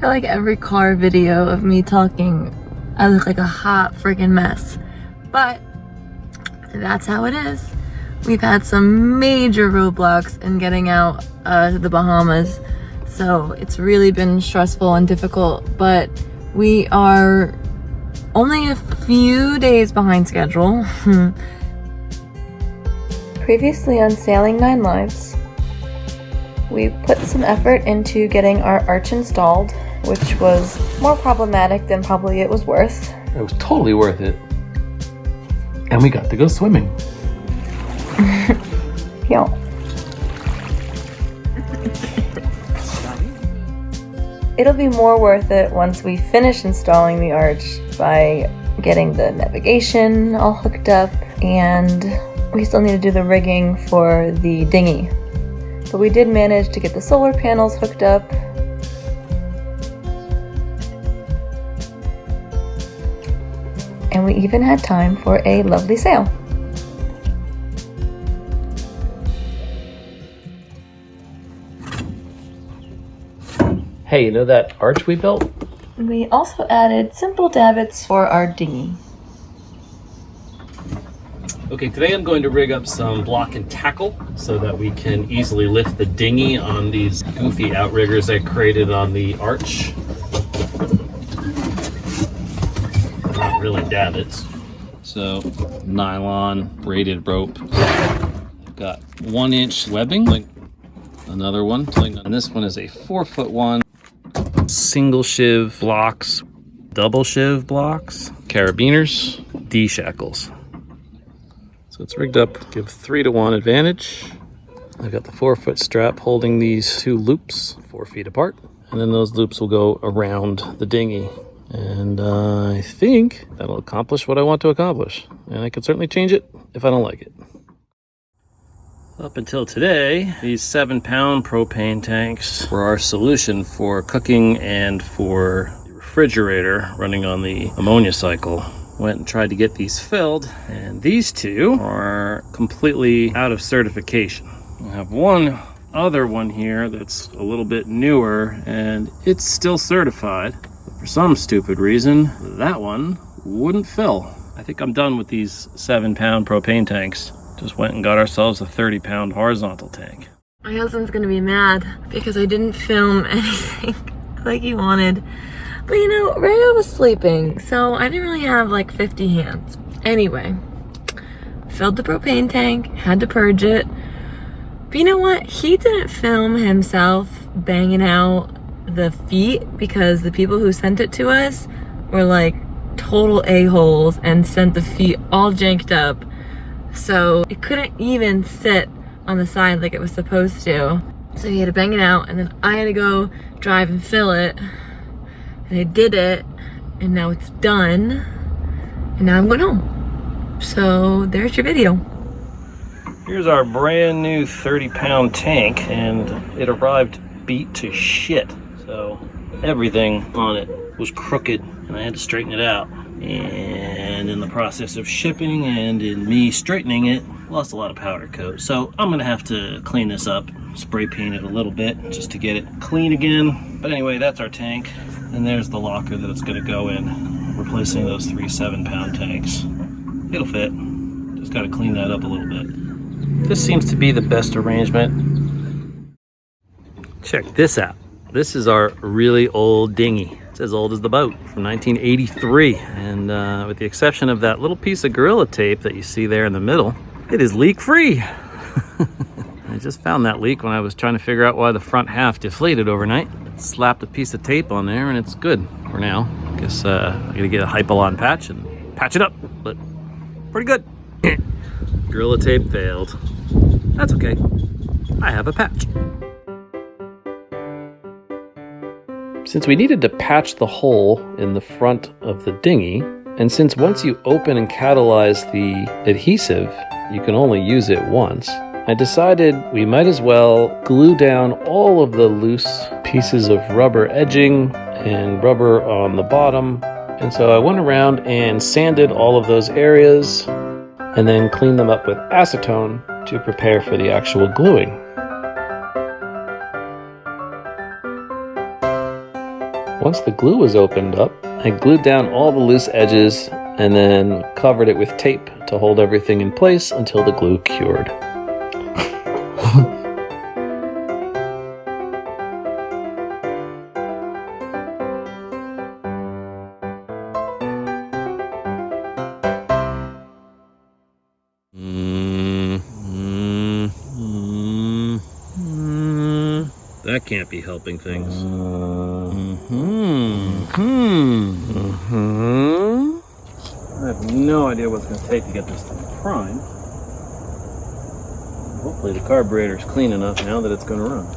I like every car video of me talking, I look like a hot friggin' mess. But that's how it is. We've had some major roadblocks in getting out to the Bahamas. So it's really been stressful and difficult, but we are only a few days behind schedule. Previously on Sailing 9 Lives, we put some effort into getting our arch installed, which was more problematic than probably it was worth. It was totally worth it. And we got to go swimming. Yeah. It'll be more worth it once we finish installing the arch by getting the navigation all hooked up, and we still need to do the rigging for the dinghy. But we did manage to get the solar panels hooked up. And we even had time for a lovely sail. Hey, you know that arch we built? We also added simple davits for our dinghy. Okay, today I'm going to rig up some block and tackle so that we can easily lift the dinghy on these goofy outriggers I created on the arch. Not really davits. So, nylon braided rope. Got 1-inch webbing, another one, and this one is a 4-foot one. Single shiv blocks, double shiv blocks, carabiners, D shackles. So it's rigged up, give 3-to-1 advantage. I've got the 4-foot strap holding these 2 loops 4 feet apart, and then those loops will go around the dinghy. And I think that'll accomplish what I want to accomplish. And I can certainly change it if I don't like it. Up until today, these 7-pound propane tanks were our solution for cooking and for the refrigerator running on the ammonia cycle. Went and tried to get these filled, and these two are completely out of certification. I have one other one here that's a little bit newer, and it's still certified. But for some stupid reason, that one wouldn't fill. I think I'm done with these 7-pound propane tanks. Just went and got ourselves a 30-pound horizontal tank. My husband's gonna be mad because I didn't film anything like he wanted. But you know, Rayo was sleeping, so I didn't really have like 50 hands. Anyway, filled the propane tank, had to purge it. But you know what? He didn't film himself banging out the feet because the people who sent it to us were like total a-holes and sent the feet all janked up. So it couldn't even sit on the side like it was supposed to. So he had to bang it out, and then I had to go drive and fill it. And I did it, and now it's done. And now I'm going home. So there's your video. Here's our brand new 30-pound tank, and it arrived beat to shit. So everything on it was crooked, and I had to straighten it out. And in the process of shipping and in me straightening it, lost a lot of powder coat. So I'm gonna have to clean this up, spray paint it a little bit just to get it clean again. But anyway, that's our tank. And there's the locker that it's gonna go in, replacing those 3 7-pound tanks. It'll fit, just gotta clean that up a little bit. This seems to be the best arrangement. Check this out. This is our really old dinghy. It's as old as the boat, from 1983. And with the exception of that little piece of Gorilla Tape that you see there in the middle, it is leak-free. I just found that leak when I was trying to figure out why the front half deflated overnight. Slapped a piece of tape on there and it's good for now. Guess I gotta get a hypalon patch and patch it up, but pretty good. Gorilla Tape failed. That's okay. I have a patch. Since we needed to patch the hole in the front of the dinghy, and since once you open and catalyze the adhesive, you can only use it once, I decided we might as well glue down all of the loose pieces of rubber edging and rubber on the bottom. And so I went around and sanded all of those areas and then cleaned them up with acetone to prepare for the actual gluing. Once the glue was opened up, I glued down all the loose edges and then covered it with tape to hold everything in place until the glue cured. That can't be helping things. I have no idea what it's going to take to get this thing primed. Hopefully the carburetor's clean enough now that it's going to run.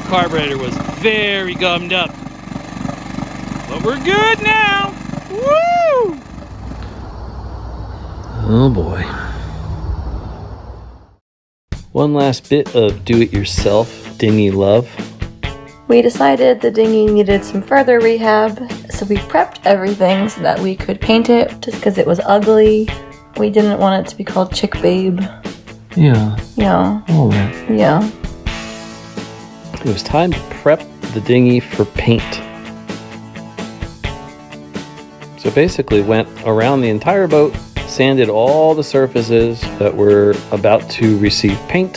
Carburetor was very gummed up, but we're good now. Woo! Oh boy. One last bit of do-it-yourself dinghy love. We decided the dinghy needed some further rehab, so we prepped everything so that we could paint it just because it was ugly. We didn't want it to be called Chick Babe. Yeah. Yeah. All right. Yeah. It was time to prep the dinghy for paint. So basically went around the entire boat, sanded all the surfaces that were about to receive paint,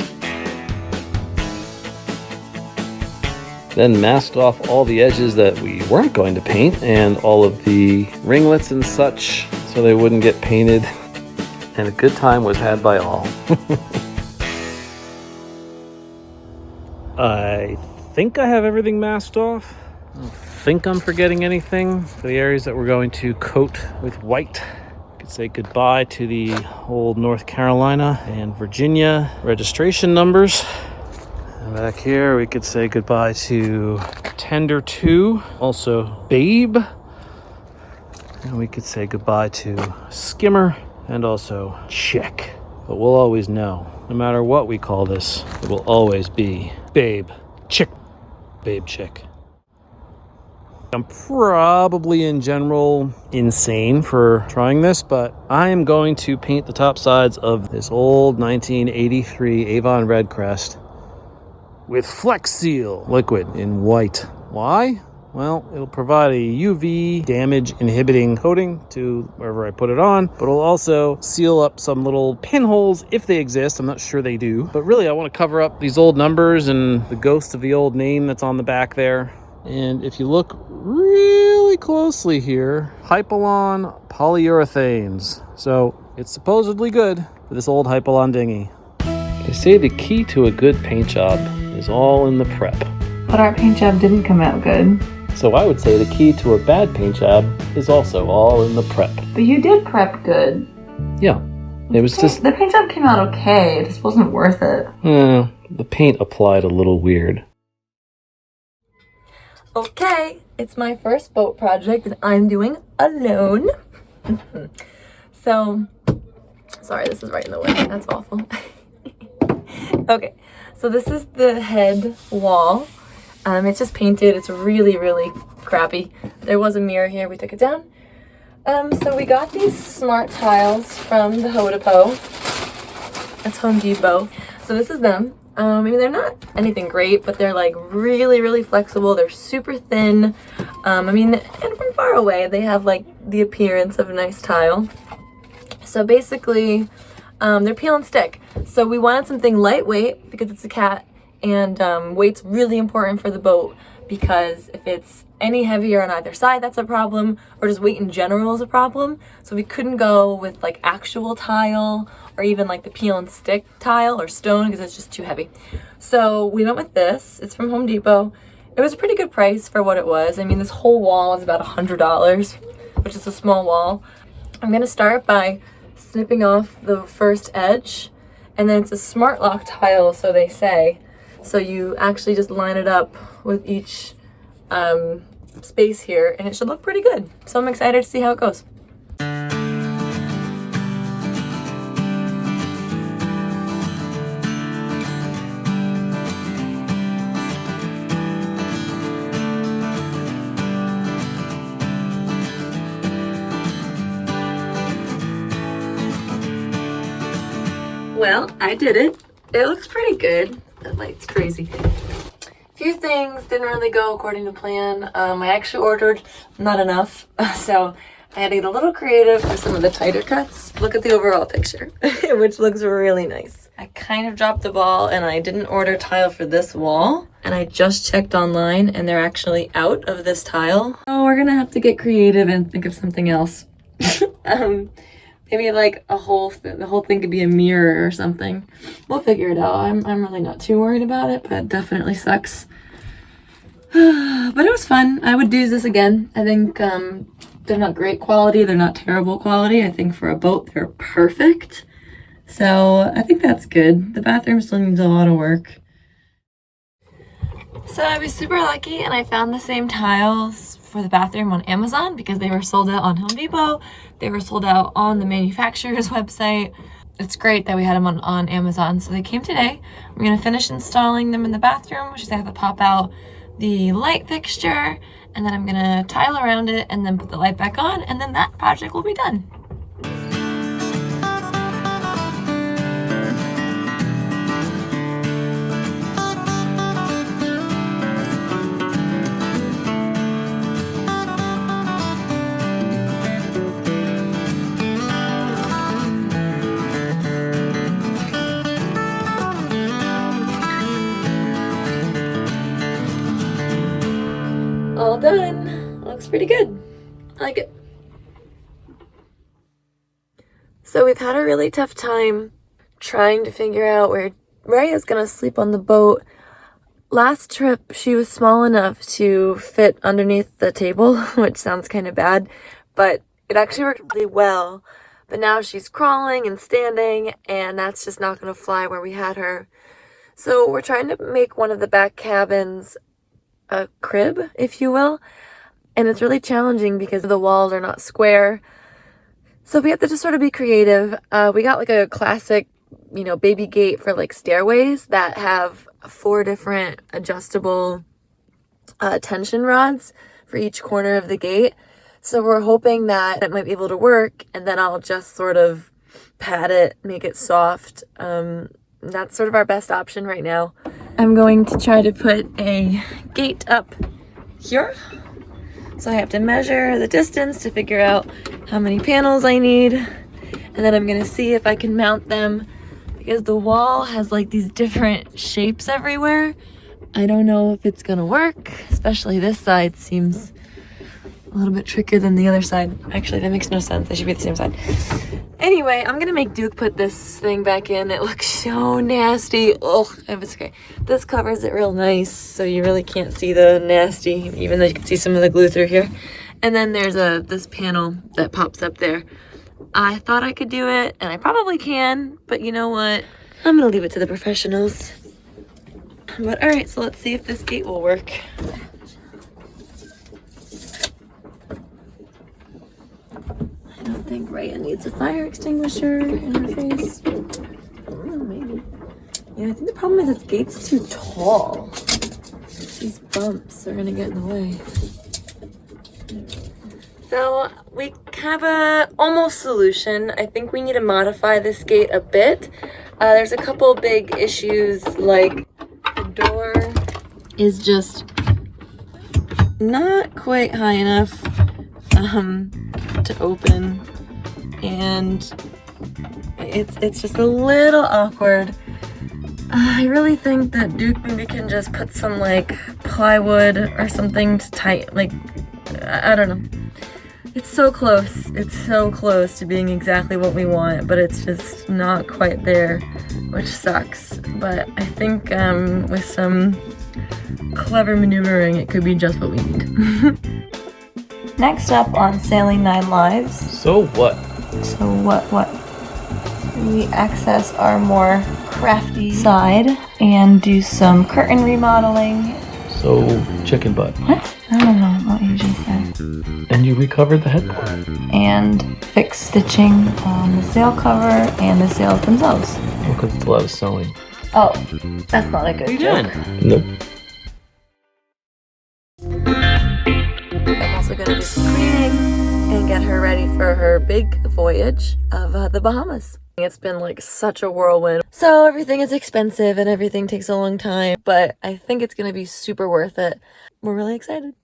then masked off all the edges that we weren't going to paint and all of the ringlets and such so they wouldn't get painted, and a good time was had by all. I think I have everything masked off. I don't think I'm forgetting anything. For the areas that we're going to coat with white, I could say goodbye to the old North Carolina and Virginia registration numbers. And back here we could say goodbye to Tender 2, also Babe. And we could say goodbye to Skimmer and also Chick. But we'll always know, no matter what we call this, it will always be Babe, Chick, Babe, Chick. I'm probably in general insane for trying this, but I am going to paint the top sides of this old 1983 Avon Redcrest with Flex Seal liquid in white. Why? Well, it'll provide a UV damage inhibiting coating to wherever I put it on, but it'll also seal up some little pinholes if they exist. I'm not sure they do, but really I want to cover up these old numbers and the ghost of the old name that's on the back there. And if you look really closely here, hypalon polyurethanes. So it's supposedly good for this old hypalon dinghy. They say the key to a good paint job is all in the prep. But our paint job didn't come out good. So I would say the key to a bad paint job is also all in the prep. But you did prep good. Yeah. It was just... The paint job came out okay. It just wasn't worth it. The paint applied a little weird. Okay, it's my first boat project that I'm doing alone. So, sorry, this is right in the way. That's awful. Okay, so this is the head wall. It's just painted. It's really, really crappy. There was a mirror here. We took it down. So we got these smart tiles from the Home Depot. That's Home Depot. So this is them. I mean, they're not anything great, but they're like really, really flexible. They're super thin. I mean, and from far away, they have like the appearance of a nice tile. So basically, they're peel and stick. So we wanted something lightweight because it's a cat, and weight's really important for the boat because if it's any heavier on either side, that's a problem, or just weight in general is a problem. So we couldn't go with like actual tile or even like the peel and stick tile or stone because it's just too heavy. So we went with this. It's from Home Depot. It was a pretty good price for what it was. I mean, this whole wall is about $100, which is a small wall. I'm gonna start by snipping off the first edge, and then it's a smart lock tile, so they say. So you actually just line it up with each space here, and it should look pretty good. So I'm excited to see how it goes. Well, I did it. It looks pretty good. That light's crazy. Few things didn't really go according to plan. I actually ordered not enough, so I had to get a little creative for some of the tighter cuts. Look at the overall picture, which looks really nice. I kind of dropped the ball and I didn't order tile for this wall, and I just checked online and they're actually out of this tile. So we're gonna have to get creative and think of something else. Maybe like the whole thing could be a mirror or something. We'll figure it out. I'm really not too worried about it, but it definitely sucks. But it was fun. I would do this again. I think they're not great quality. They're not terrible quality. I think for a boat, they're perfect. So I think that's good. The bathroom still needs a lot of work. So I was super lucky and I found the same tiles for the bathroom on Amazon because they were sold out on Home Depot. They were sold out on the manufacturer's website. It's great that we had them on Amazon. So they came today. I'm gonna finish installing them in the bathroom, which is I have to pop out the light fixture, and then I'm gonna tile around it and then put the light back on, and then that project will be done. All done. Looks pretty good. I like it. So we've had a really tough time trying to figure out where Raya's gonna sleep on the boat. Last trip, she was small enough to fit underneath the table, which sounds kind of bad, but it actually worked really well. But now she's crawling and standing, and that's just not gonna fly where we had her. So we're trying to make one of the back cabins a crib, if you will, and it's really challenging because the walls are not square, so we have to just sort of be creative. We got like a classic, baby gate for like stairways that have 4 different adjustable tension rods for each corner of the gate, so we're hoping that it might be able to work, and then I'll just sort of pad it, make it soft. That's sort of our best option right now. I'm going to try to put a gate up here. So I have to measure the distance to figure out how many panels I need. And then I'm gonna see if I can mount them because the wall has like these different shapes everywhere. I don't know if it's gonna work, especially this side seems a little bit trickier than the other side. Actually, that makes no sense. They should be the same side. Anyway, I'm gonna make Duke put this thing back in. It looks so nasty. Oh, it's okay. This covers it real nice, so you really can't see the nasty, even though you can see some of the glue through here. And then there's this panel that pops up there. I thought I could do it, and I probably can, but you know what? I'm gonna leave it to the professionals. But all right, so let's see if this gate will work. I don't think Raya needs a fire extinguisher in her face. Maybe. Yeah, I think the problem is this gate's too tall. These bumps are gonna get in the way. So we have a almost solution. I think we need to modify this gate a bit. There's a couple big issues, like the door is just not quite high enough to open, and it's just a little awkward. I really think that Duke maybe can just put some like plywood or something to tight, like, I don't know. It's so close. It's so close to being exactly what we want, but it's just not quite there, which sucks. But I think with some clever maneuvering, it could be just what we need. Next up on Sailing 9 Lives. So what? So what? We access our more crafty side and do some curtain remodeling. So chicken butt. What? I don't know about you. And you recovered the headboard. And fix stitching on the sail cover and the sails themselves. Because it's a lot of sewing. Oh, that's not a good joke. Nope. I'm also going to do some cleaning and get her ready for her big voyage of the Bahamas. It's been like such a whirlwind. So everything is expensive and everything takes a long time, but I think it's going to be super worth it. We're really excited.